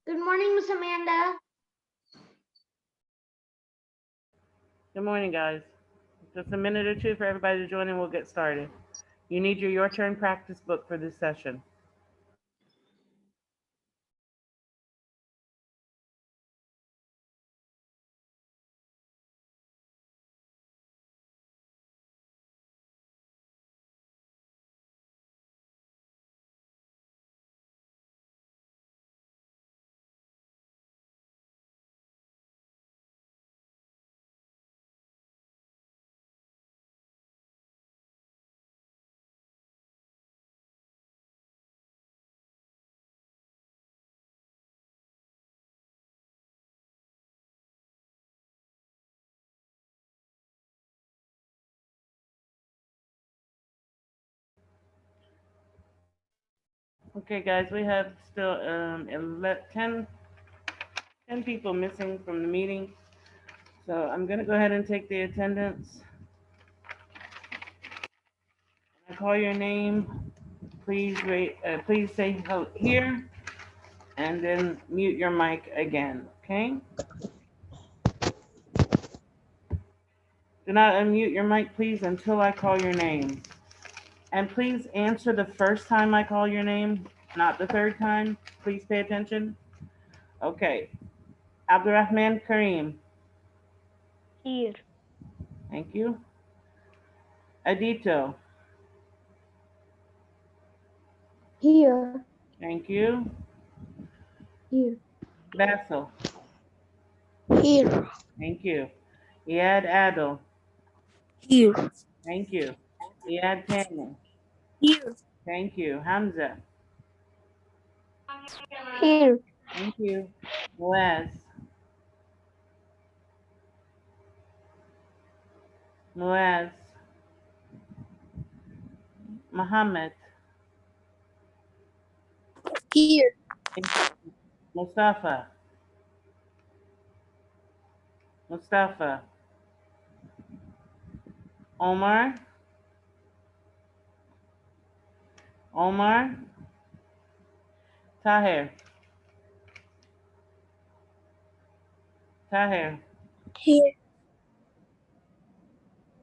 Good morning, Miss Amanda. Good morning, guys. Just a minute or two for everybody to join and we'll get started. You need your turn practice book for this session. Okay, guys, we have still 10 people missing from the meeting. So I'm going to go ahead and take the attendance. When I call your name, please say here and then mute your mic again, okay? Do not unmute your mic, please, until I call your name. And please answer the first time I call your name, not the third time. Please pay attention. Okay. Abdurrahman Kareem. Here. Thank you. Adito. Here. Thank you. Here. Basil. Here. Thank you. Iyad Adil. Here. Thank you. Iyad Tanya. Here. Thank you. Hamza. Here. Thank you. Muaz. Muaz. Muhammad. Here. Mustafa. Mustafa. Omar. Omar. Tahir. Tahir. Here.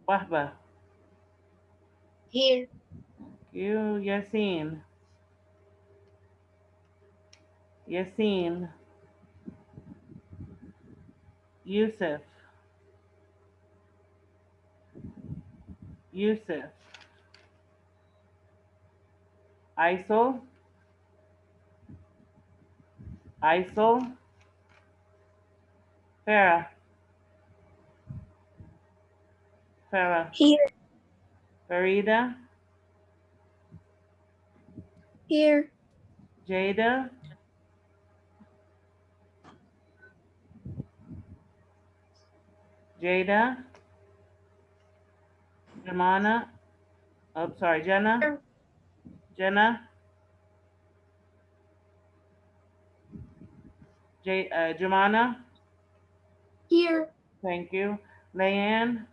Wahba. Here. You. Yasin. Yasin. Yusuf. Yusuf. Isol. Isol. Farah. Farah. Here. Farida. Here. Jada. Jada. Jamana. Oh, sorry, Jenna. Jenna. Jamana. Here. Thank you. Leanne.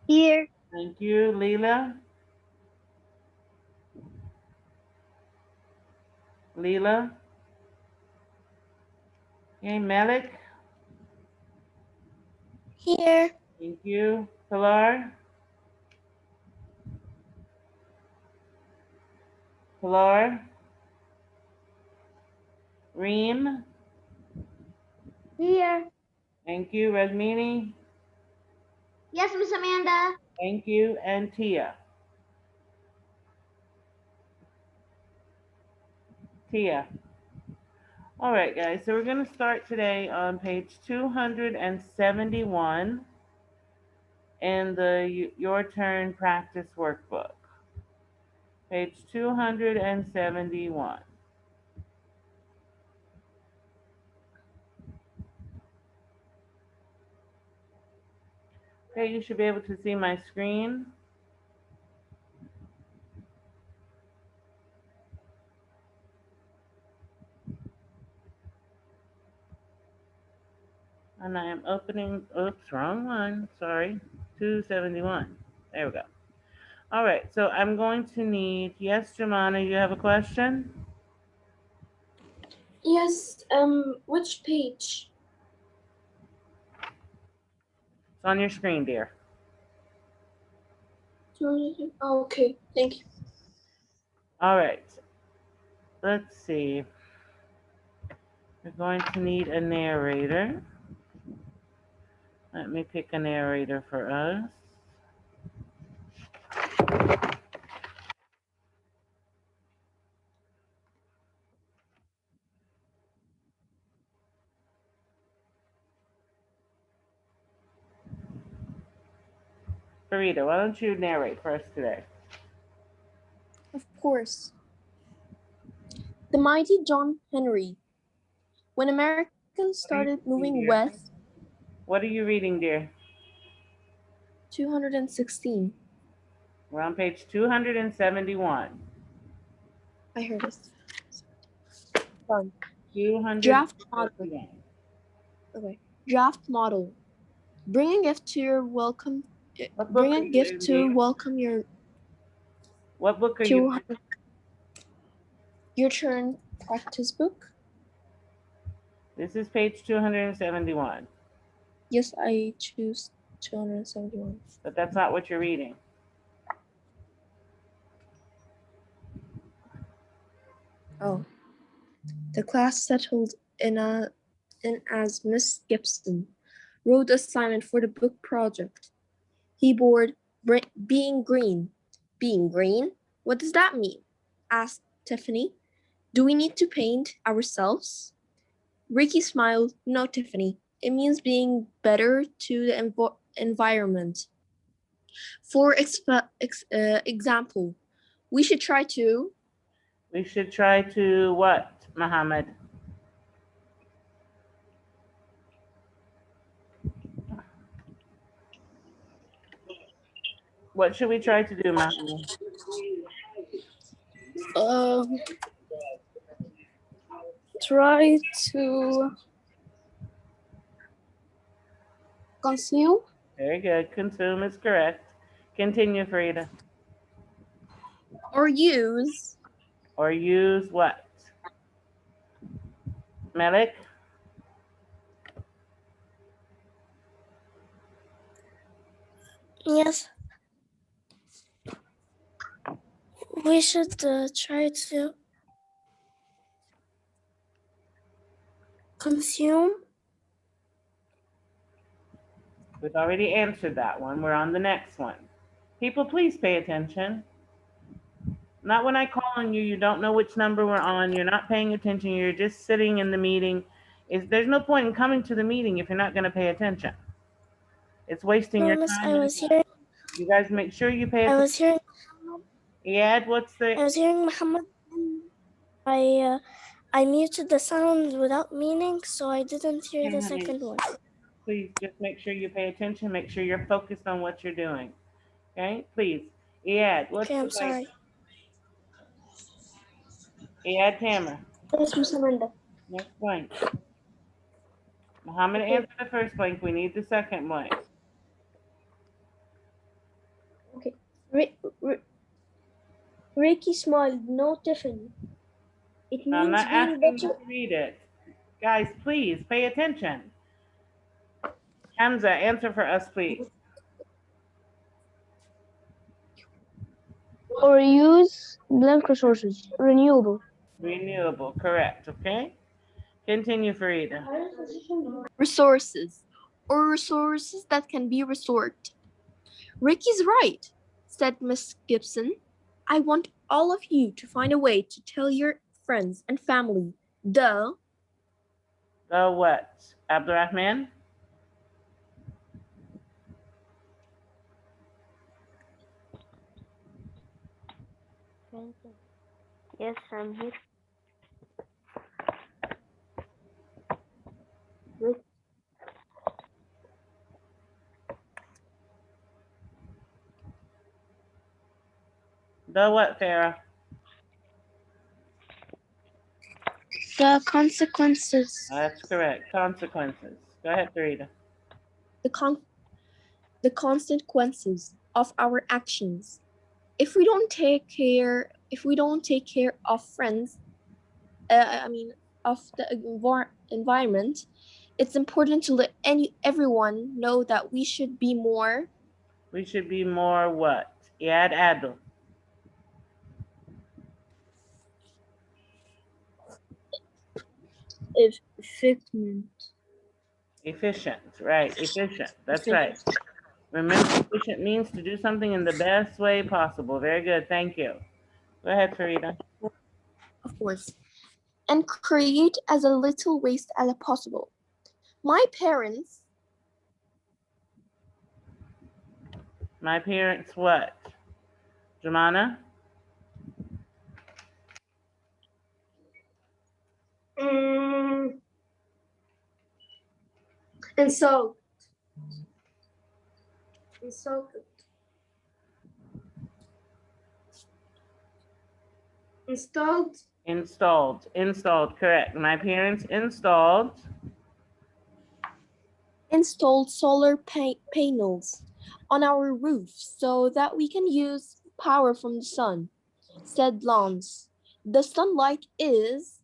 Here. Thank you. Leela. Leela. Okay, Malik. Here. Thank you. Pilar. Pilar. Reem. Here. Thank you. Redmini. Yes, Miss Amanda. Thank you. And Tia. Tia. All right, guys. So we're going to start today on page 271 in the Your Turn practice workbook. Page 271. Okay, you should be able to see my screen. And I am opening, oops, wrong one, sorry, 271. There we go. All right, so I'm going to need, yes, Jemana, you have a question? Yes, which page? It's on your screen, dear. Oh, okay, thank you. All right. Let's see. We're going to need a narrator. Let me pick a narrator for us. Farida, why don't you narrate for us today? Of course. The mighty John Henry. When Americans started moving west, What are you reading, dear? 216. We're on page 271. I heard this. Sorry. 271. Draft model. Okay. Draft model. Bring a gift to your welcome. What book Bring are a you gift in, to dear? welcome your. What book are you in? Your turn. Practice book. This is page 271. Yes, I choose 271. But that's not what you're reading. Oh. The class settled in as Miss Gibson wrote assignment for the book project. He bored being green. Being green? What does that mean? Asked Tiffany. Do we need to paint ourselves? Ricky smiled. No, Tiffany. It means being better to the environment. For example, we should try to. We should try to what, Muhammad? What should we try to do, Muhammad? Try to consume. Very good. Consume is correct. Continue, Farida. Or use. Or use what? Malik? Yes. We should try to consume. We've already answered that one. We're on the next one. People, please pay attention. Not when I call on you, you don't know which number we're on, you're not paying attention, you're just sitting in the meeting. There's no point in coming to the meeting if you're not going to pay attention. It's wasting your Miss, time. I was hearing. You guys make sure you pay attention. I was hearing. Yeah, I was hearing Muhammad. I muted the sound without meaning, so I didn't hear the second one. Please just make sure you pay attention. Make sure you're focused on what you're doing. Okay, please. Iyad, what's Okay, I'm the sorry. Iyad Tamer. Yes, Miss Amanda. Next blank. Muhammad, answer the first blank. We need the second blank. Okay. Ricky smiled. No, Tiffany. It means I'm not asking being you better. to read it. Guys, please pay attention. Hamza, answer for us, please. Or use blank resources. Renewable. Renewable, correct, okay? Continue, Farida. Resources, or resources that can be restored. Ricky's right, said Miss Gibson. I want all of you to find a way to tell your friends and family The what? Abdurrahman? Yes, I'm here. The what, Farah? The consequences. That's correct. Consequences. Go ahead, Farida. the consequences of our actions. If we don't take care of friends, of the environment, it's important to let everyone know that we should be more We should be more what? Add adl. efficient. Efficient, right? Efficient. That's right. Remember, efficient means to do something in the best way possible. Very good. Thank you. Go ahead, Farida. Of course, and create as a little waste as possible. My parents what? Jumana? And so Installed, correct. My parents installed solar panels on our roof so that we can use power from the sun, said Lance. The sunlight is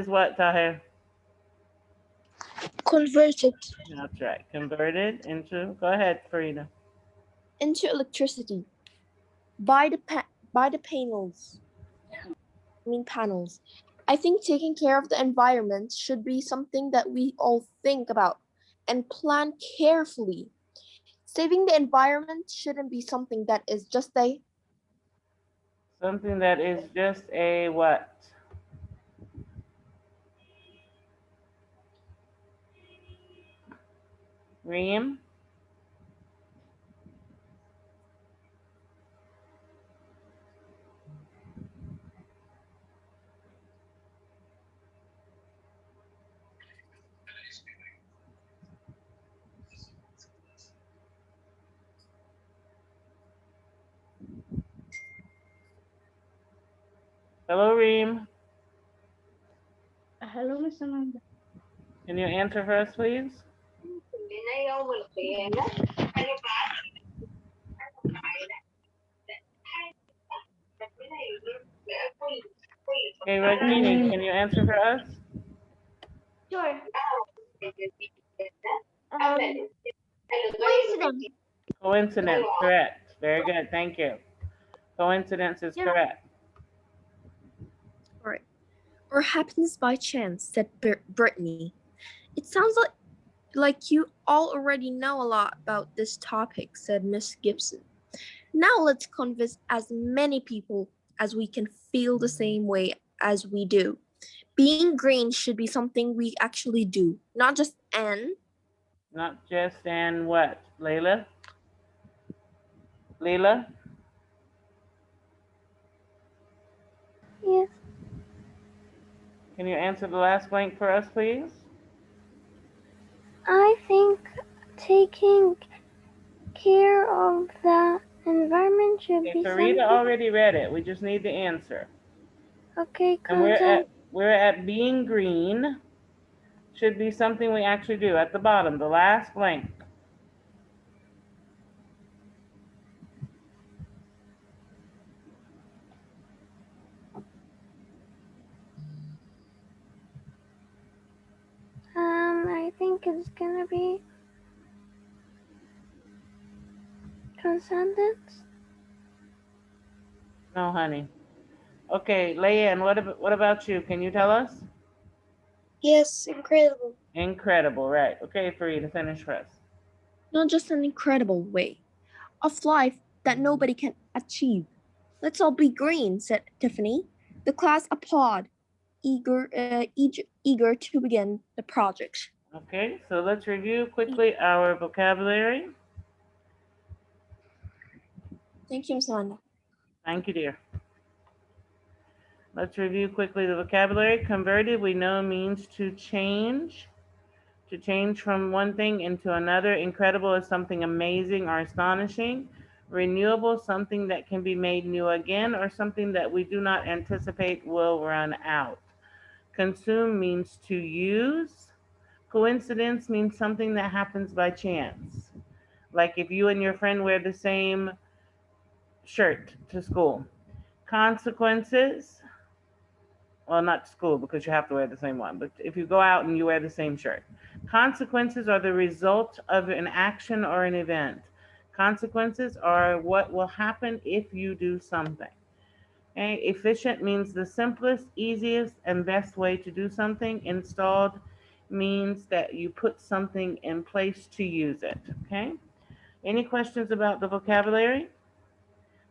what, Tahir? converted That's right. Converted into, go ahead, Farida. into electricity by the panels. I think taking care of the environment should be something that we all think about and plan carefully. Saving the environment shouldn't be something that is just a Something that is just a what? Reem? Hello, Reem. Hello, Miss Amanda. Can you answer for us, please? Okay, Rajini, can you answer for us? Sure. Coincidence. Coincidence, correct. Very good, thank you. Coincidence is correct. Right. Or happens by chance, said Brittany. It sounds like you all already know a lot about this topic, said Miss Gibson. Now let's convince as many people as we can feel the same way as we do. Being green should be something we actually do, not just an. Not just and what? Layla? Leela? Yes. Can you answer the last blank for us, please? I think taking care of the environment should Okay, be Farida something. already read it. We just need the answer. Okay, And we're at being green should be something we actually do. At the bottom, the last blank. I think it's gonna be consonants. No, honey. Okay, Leanne, what about you? Can you tell us? Yes, incredible. Incredible, right. Okay, Farida, finish for us. Not just an incredible way of life that nobody can achieve. Let's all be green, said Tiffany. The class applauded, eager to begin the project. Okay, so let's review quickly our vocabulary. Thank you, Ms. Amanda. Thank you, dear. Let's review quickly the vocabulary. Converted, we know, means to change from one thing into another. Incredible is something amazing or astonishing. Renewable, something that can be made new again, or something that we do not anticipate will run out. Consume means to use. Coincidence means something that happens by chance. Like if you and your friend wear the same shirt to school. Consequences well, not school because you have to wear the same one, but if you go out and you wear the same shirt. Consequences are the result of an action or an event. Consequences are what will happen if you do something. Okay? Efficient means the simplest, easiest, and best way to do something. Installed means that you put something in place to use it. Okay? Any questions about the vocabulary?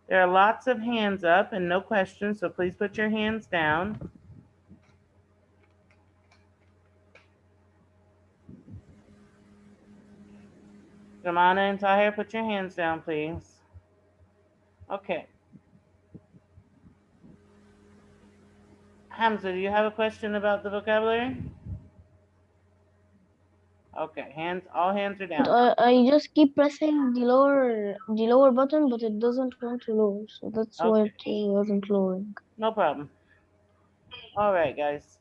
There are lots of hands up and no questions, so please put your hands down. Jamana and Tahir, put your hands down, please. Okay. Hamza, do you have a question about the vocabulary? Okay, all hands are down. I just keep pressing the lower button, but it doesn't want to lower, so that's why Okay, it wasn't lowering. no problem. All right, guys.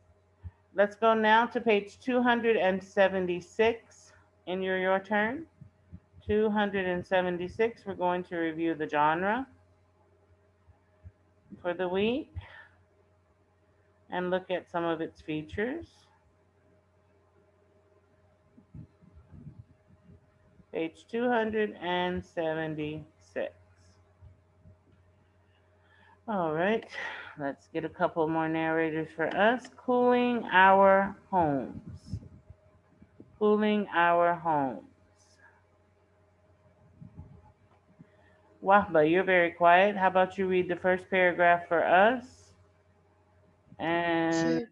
Let's go now to page 276 in your turn. 276, we're going to review the genre for the week and look at some of its features. Page 276. All right, let's get a couple more narrators for us. Cooling our homes. Cooling our homes. Wahba, you're very quiet. How about you read the first paragraph for us? And Sure.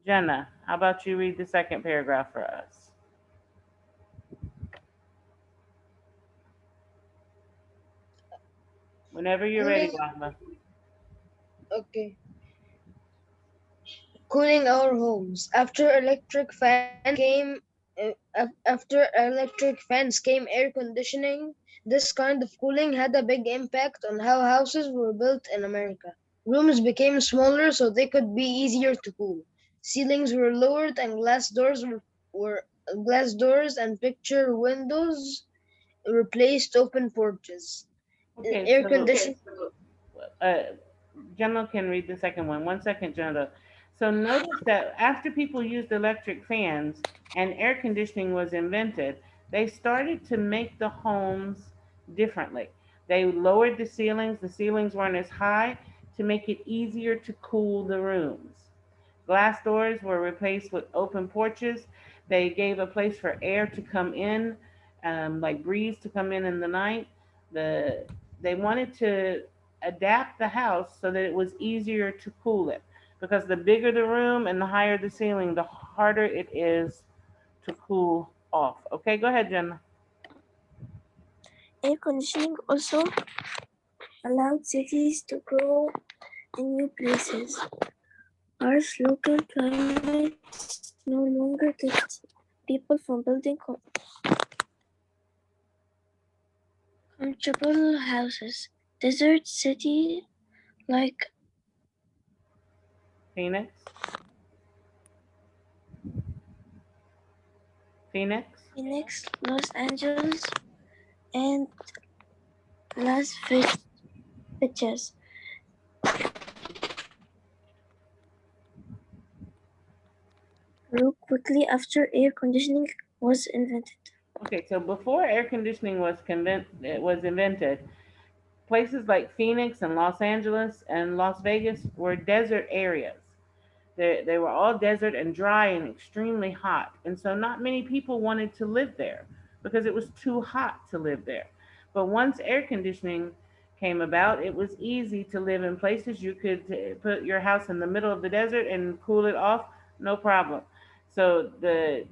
Jenna, how about you read the second paragraph for us? Whenever you're ready, Wahba. Okay. Cooling our homes. After electric fans came air conditioning. This kind of cooling had a big impact on how houses were built in America. Rooms became smaller so they could be easier to cool. Ceilings were lowered and glass doors and picture windows replaced open porches. Okay, Air so conditioning. Jenna can read the second one. 1 second, Jenna. So notice that after people used electric fans and air conditioning was invented, they started to make the homes differently. They lowered the ceilings. The ceilings weren't as high to make it easier to cool the rooms. Glass doors were replaced with open porches. They gave a place for air to come in, like breeze to come in the night. They wanted to adapt the house so that it was easier to cool it, because the bigger the room and the higher the ceiling, the harder it is to cool off. Okay, go ahead, Jenna. Air conditioning also allowed cities to grow in new places. Harsh local climates no longer kept people from building comfortable houses. Desert city like Phoenix. Phoenix, Los Angeles, and Las Vegas grew quickly after air conditioning was invented. Okay, so before air conditioning was invented, places like Phoenix and Los Angeles and Las Vegas were desert areas. They were all desert and dry and extremely hot. And so not many people wanted to live there because it was too hot to live there. But once air conditioning came about, it was easy to live in places. You could put your house in the middle of the desert and cool it off, no problem. So the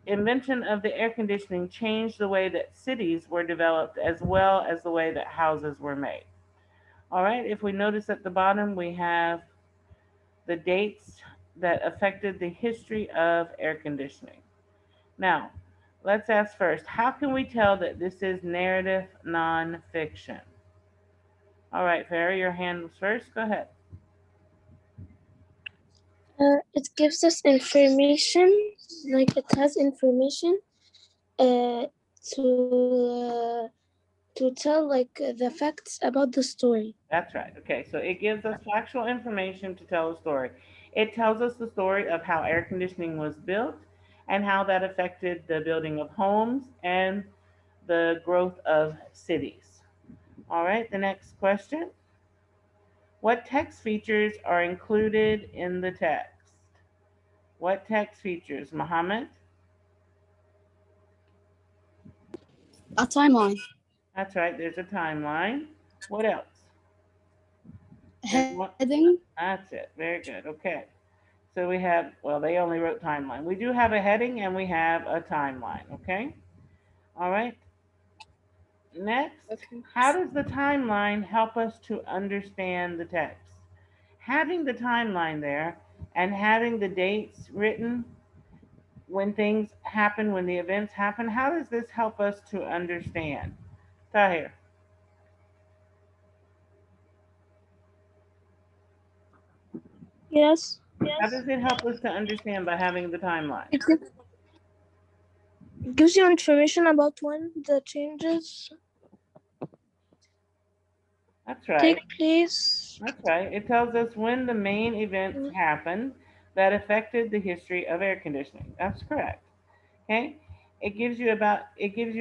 invention of the air conditioning changed the way that cities were developed as well as the way that houses were made. All right, if we notice at the bottom, we have the dates that affected the history of air conditioning. Now, let's ask first, how can we tell that this is narrative nonfiction? All right, Farah, your hand was first. Go ahead. It gives us information, like it has information to to tell like the facts about the story. That's right. Okay, so it gives us factual information to tell a story. It tells us the story of how air conditioning was built and how that affected the building of homes and the growth of cities. All right, the next question. What text features are included in the text? What text features, Muhammad? A timeline. That's right, there's a timeline. What else? There's one. Heading. That's it. Very good. Okay. So we have, well, they only wrote timeline. We do have a heading and we have a timeline. Okay. All right. Next, Okay. how does the timeline help us to understand the text? Having the timeline there and having the dates written when things happen, when the events happen, how does this help us to understand? Tahir. Yes. How does it help us to understand by having the timeline? It gives you information about when the changes That's right. take place. That's right. It tells us when the main events happened that affected the history of air conditioning. That's correct. Okay? It gives you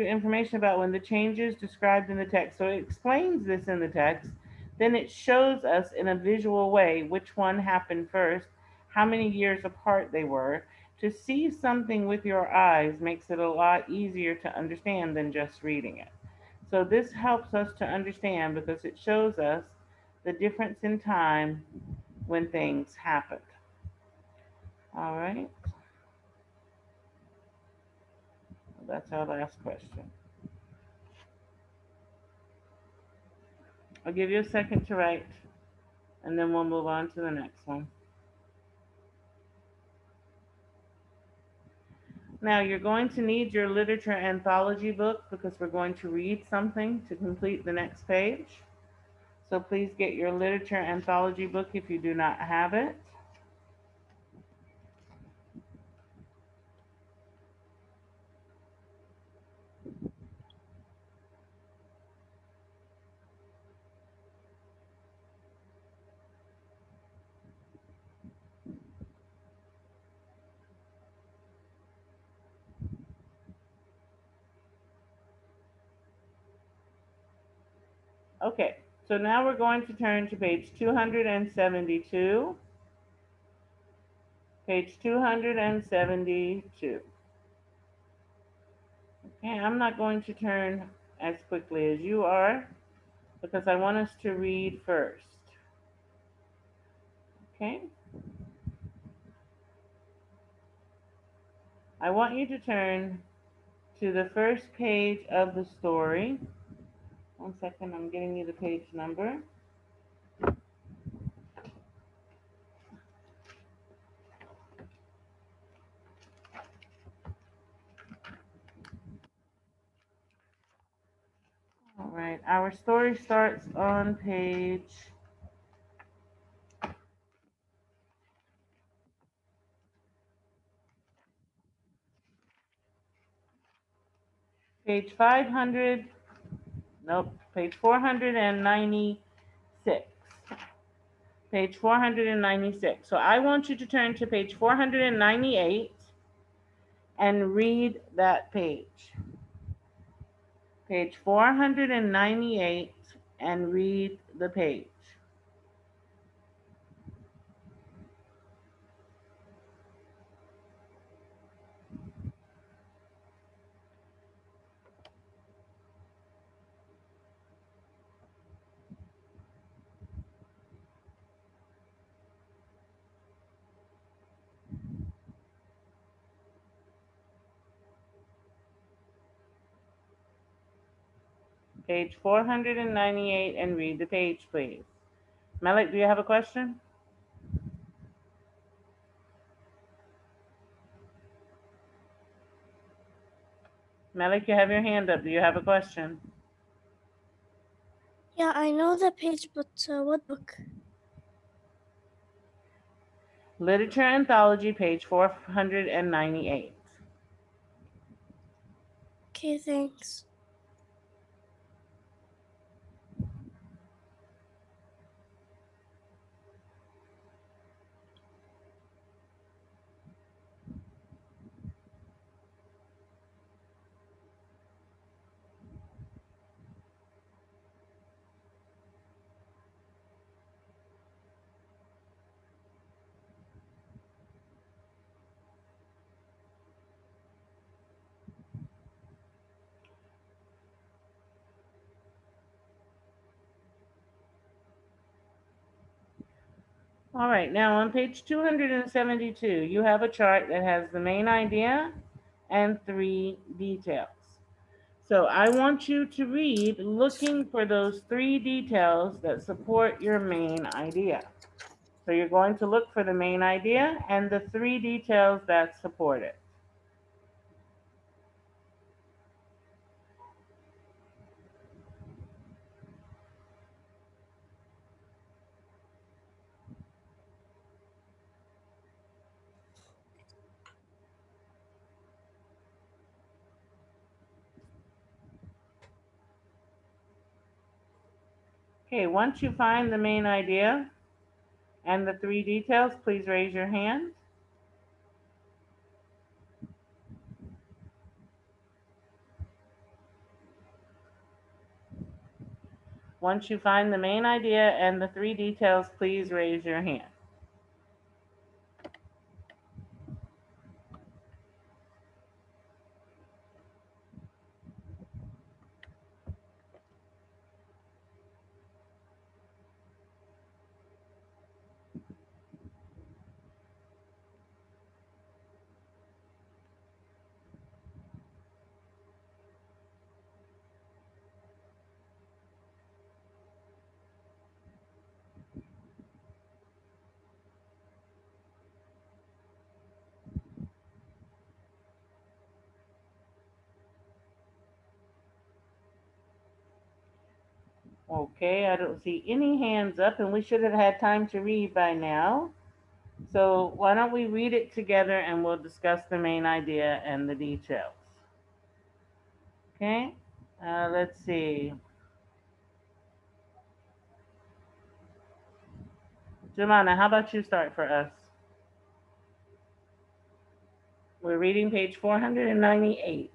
information about when the changes described in the text. So it explains this in the text. Then it shows us in a visual way which one happened first, how many years apart they were. To see something with your eyes makes it a lot easier to understand than just reading it. So this helps us to understand because it shows us the difference in time when things happened. All right. That's our last question. I'll give you a second to write, and then we'll move on to the next one. Now, you're going to need your literature anthology book because we're going to read something to complete the next page. So please get your literature anthology book if you do not have it. Okay, so now we're going to turn to page 272. Page 272. Okay, I'm not going to turn as quickly as you are because I want us to read first. Okay? I want you to turn to the first page of the story. 1 second, I'm getting you the page number. All right, our story starts on page 500, nope, page 496. Page 496. So I want you to turn to page 498 and read that page. Page 498 and read the page. Page 498 and read the page, please. Malik, do you have a question? Malik, you have your hand up. Do you have a question? Yeah, I know the page, but what book? Literature Anthology, page 498. Okay, thanks. All right, now on page 272, you have a chart that has the main idea and 3 details. So I want you to read looking for those 3 details that support your main idea. So you're going to look for the main idea and the 3 details that support it. Okay, once you find the main idea and the 3 details, please raise your hand. Once you find the main idea and the 3 details, please raise your hand. Okay, I don't see any hands up, and we should have had time to read by now. So why don't we read it together and we'll discuss the main idea and the details. Okay, let's see. Jemana, how about you start for us? We're reading page 498.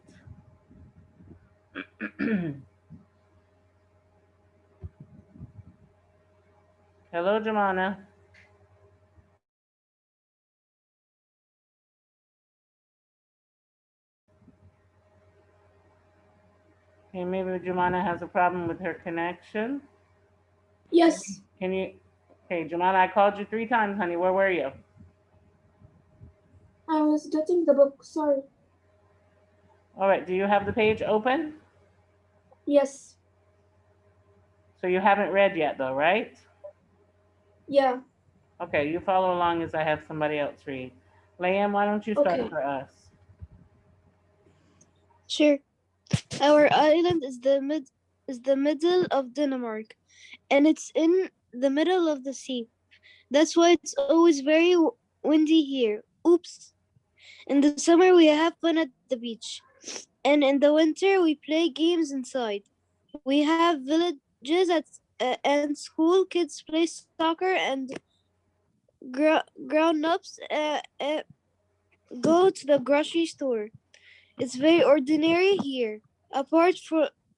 Hello, Jemana. Okay, maybe Jemana has a problem with her connection. Yes. Can you? Okay, Jemana, I called you 3 times, honey. Where were you? I was getting the book. Sorry. All right, do you have the page open? Yes. So you haven't read yet though, right? Yeah. Okay, you follow along as I have somebody else read. Layam, why don't you start Okay. for us? Sure. Our island is the middle of Denmark, and it's in the middle of the sea. That's why it's always very windy here. Oops. In the summer we have fun at the beach, and in the winter we play games inside. We have villages and school kids play soccer, and grown-ups go to the grocery store. It's very ordinary here, apart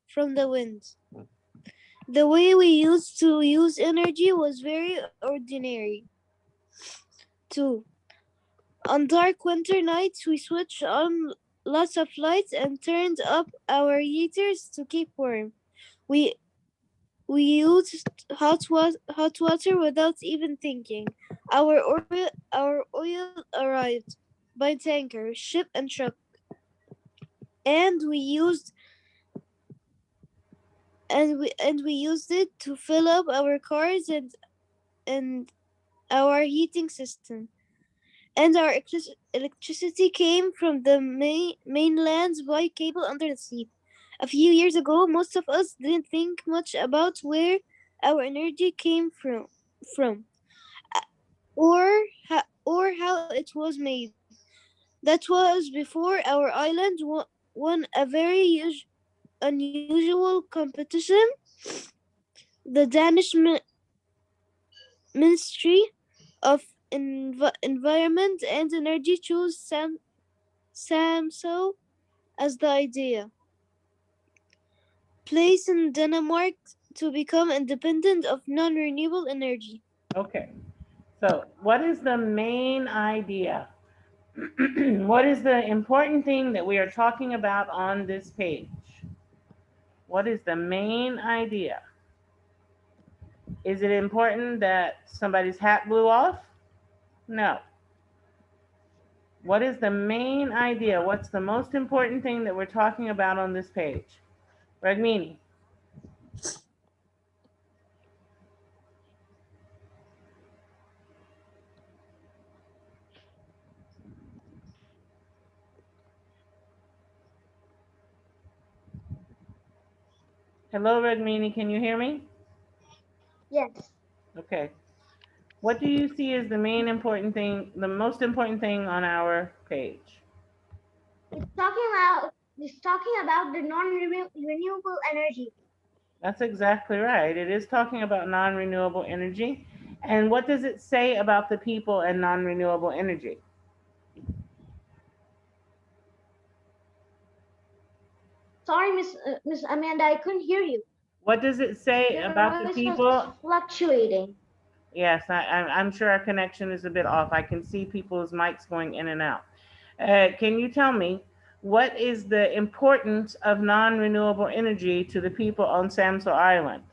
from the wind. The way we used to use energy was very ordinary, too. On dark winter nights, we switched on lots of lights and turned up our heaters to keep warm. We used hot water without even thinking. Our oil arrived by tanker, ship, and truck, and we used it to fill up our cars and our heating system. And our electricity came from the mainland by cable under the sea. A few years ago, most of us didn't think much about where our energy came from, or how it was made. That was before our island won a very unusual competition. The Danish Ministry of Environment and Energy chose Samso as the idea. Place in Denmark to become independent of non-renewable energy. Okay, so what is the main idea? What is the important thing that we are talking about on this page? What is the main idea? Is it important that somebody's hat blew off? No. What is the main idea? What's the most important thing that we're talking about on this page? Ragmini. Hello, Ragmini, can you hear me? Yes. Okay. What do you see as the main important thing, the most important thing on our page? It's talking about the non-renewable energy. That's exactly right. It is talking about non-renewable energy. And what does it say about the people and non-renewable energy? Sorry, Miss Amanda, I couldn't hear you. What does it say Your about the voice people? was fluctuating. Yes, I'm sure our connection is a bit off. I can see people's mics going in and out. Can you tell me what is the importance of non-renewable energy to the people on Samso Island?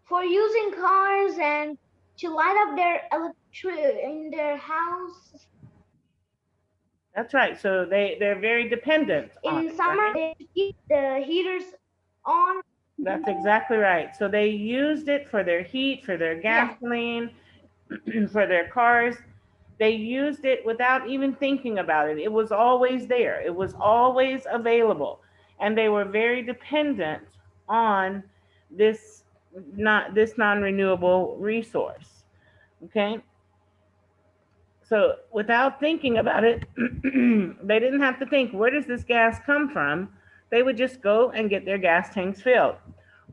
For using cars and to light up their electric in their house. That's right. So they're very dependent on In it, summer, right? they keep the heaters on. That's exactly right. So they used it for their heat, for their gasoline, for their cars. They used it without even thinking about it. It was always there. It was always available. And they were very dependent on this non-renewable resource. Okay? So without thinking about it, they didn't have to think, where does this gas come from? They would just go and get their gas tanks filled.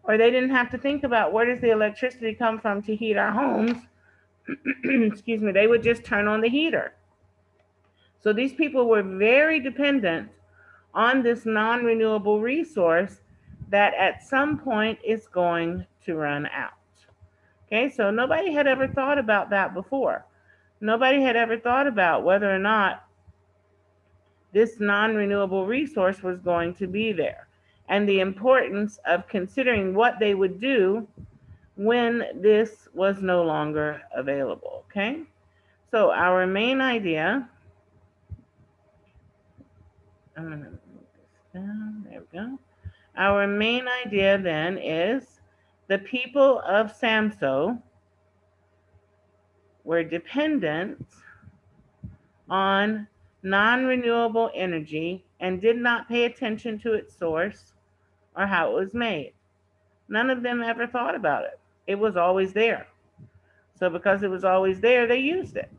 Or they didn't have to think about, where does the electricity come from to heat our homes? Excuse me, they would just turn on the heater. So these people were very dependent on this non-renewable resource that at some point is going to run out. Okay, so nobody had ever thought about that before. Nobody had ever thought about whether or not this non-renewable resource was going to be there, and the importance of considering what they would do when this was no longer available. Okay, so our main idea, I'm gonna move this down, there we go. Our main idea then is the people of Samso were dependent on non-renewable energy and did not pay attention to its source or how it was made. None of them ever thought about it. It was always there. So because it was always there, they used it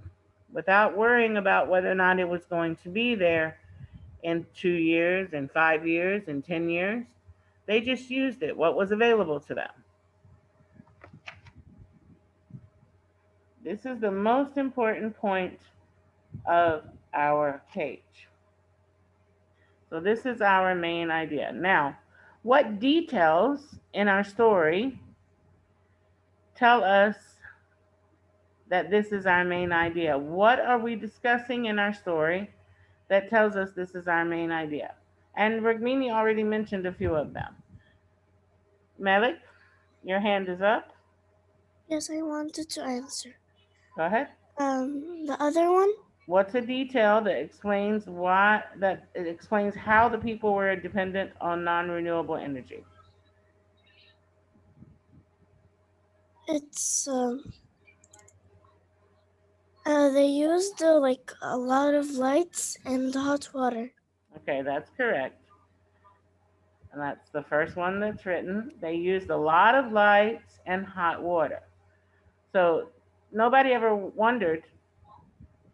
without worrying about whether or not it was going to be there in 2 years, in 5 years, in 10 years. They just used it, what was available to them. This is the most important point of our page. So this is our main idea. Now, what details in our story tell us that this is our main idea? What are we discussing in our story that tells us this is our main idea? And Ragmini already mentioned a few of them. Malik, your hand is up. Yes, I wanted to answer. Go ahead. The other one? What's a detail that explains how the people were dependent on non-renewable energy? It's they used like a lot of lights and hot water. Okay, that's correct. And that's the first one that's written. They used a lot of lights and hot water. So nobody ever wondered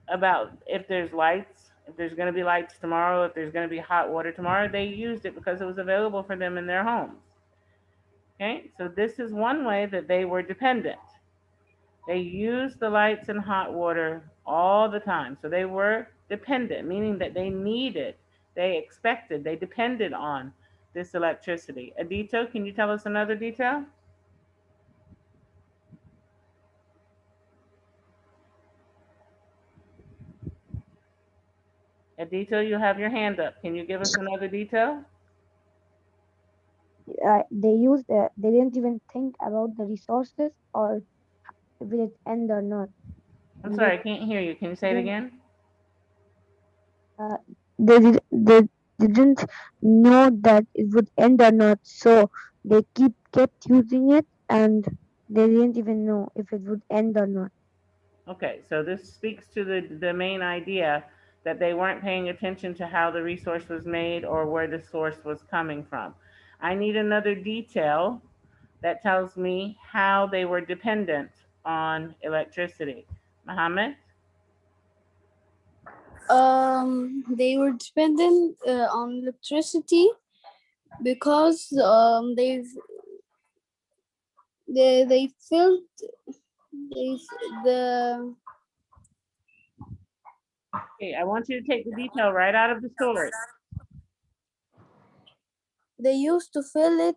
about if there's lights, if there's going to be lights tomorrow, if there's going to be hot water tomorrow. They used it because it was available for them in their homes. Okay, so this is one way that they were dependent. They used the lights and hot water all the time. So they were dependent, meaning that they needed, they expected, they depended on this electricity. Adito, can you tell us another detail? Adito, you have your hand up. Can you give us another detail? they didn't even think about the resources or if it end or not. I'm And sorry, I can't hear you. Can you say it didn't- again? they didn't know that it would end or not, so they kept using it, and they didn't even know if it would end or not. Okay, so this speaks to the main idea that they weren't paying attention to how the resource was made or where the source was coming from. I need another detail that tells me how they were dependent on electricity. Mohammed? They were dependent on electricity because they felt they the Okay, I want you to take the detail right out of the story. they used to fill it.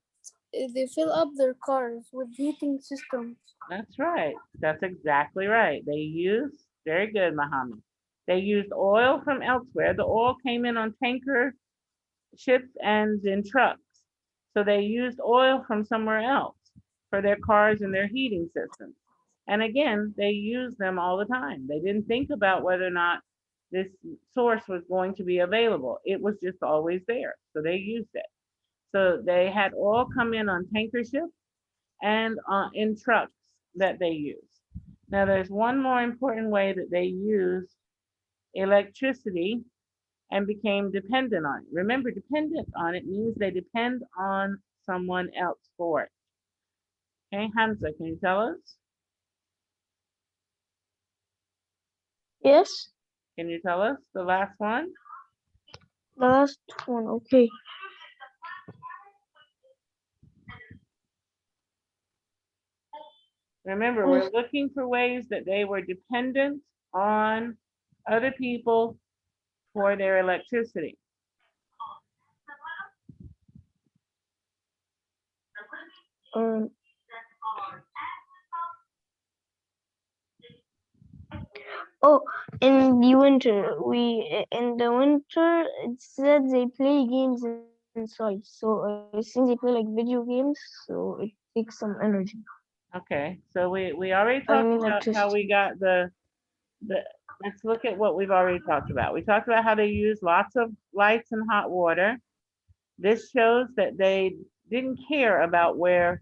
They fill up their cars with heating systems. That's right. That's exactly right. They used, very good, Mohammed. They used oil from elsewhere. The oil came in on tanker ships and in trucks. So they used oil from somewhere else for their cars and their heating systems. And again, they used them all the time. They didn't think about whether or not this source was going to be available. It was just always there. So they used it. So they had oil come in on tanker ships and in trucks that they use. Now, there's one more important way that they use electricity and became dependent on it. Remember, dependent on it means they depend on someone else for it. Okay, Hamza, can you tell us? Yes, Can you tell us the last one? the last one. Okay. Remember, we're looking for ways that they were dependent on other people for their electricity. Um. Oh, in the winter, it said they play games inside. So I think they play like video games. So it takes some energy. Okay, so we already I talked mean about how we electricity. got the let's look at what we've already talked about. We talked about how they use lots of lights and hot water. This shows that they didn't care about where